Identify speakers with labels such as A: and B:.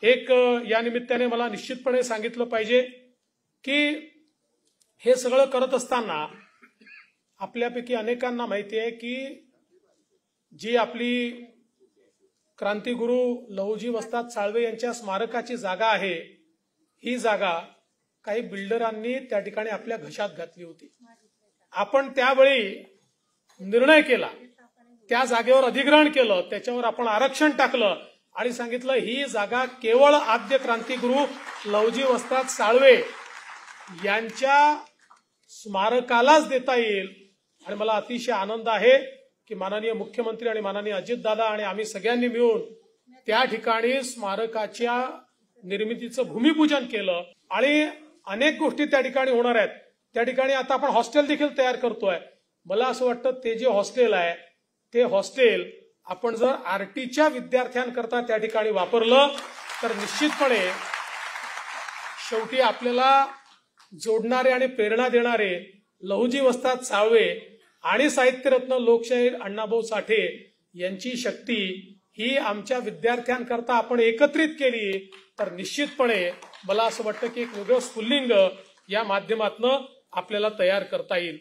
A: एक या निमित्ताने मला निश्चितपणे सांगितलं पाहिजे की हे सगळं करत असताना आपल्यापैकी अनेकांना माहिती आहे की जी आपली क्रांतिगुरू लहुजी वस्ताद साळवे यांच्या स्मारकाची जागा आहे, ही जागा काही बिल्डरांनी त्या ठिकाणी आपल्या घशात घातली होती. आपण त्यावेळी निर्णय केला, त्या जागेवर अधिग्रहण केलं, त्याच्यावर आपण आरक्षण टाकलं आणि सांगितलं ही जागा केवळ आद्य क्रांतिगुरू लहुजी वस्ताद साळवे यांच्या स्मारकालाच देता येईल. आणि मला अतिशय आनंद आहे की माननीय मुख्यमंत्री आणि माननीय अजितदादा आणि आम्ही सगळ्यांनी मिळून त्या ठिकाणी स्मारकाच्या निर्मितीचं भूमिपूजन केलं आणि अनेक गोष्टी त्या ठिकाणी होणार आहेत. त्या ठिकाणी आता आपण हॉस्टेल देखील तयार करतोय. मला असं वाटतं ते जे हॉस्टेल आहे ते हॉस्टेल आपण जर आरटीच्या विद्यार्थ्यांकरता त्या ठिकाणी वापरलं तर निश्चितपणे शेवटी आपल्याला जोडणारे आणि प्रेरणा देणारे लहुजी वस्ताद साळवे आणि साहित्यरत्न लोकशाहीर अण्णाभाऊ साठे यांची शक्ती ही आमच्या विद्यार्थ्यांकरता आपण एकत्रित केली तर निश्चितपणे मला असं वाटतं की एक वेगळं स्फुल्लिंग या माध्यमातून आपल्याला तयार करता येईल.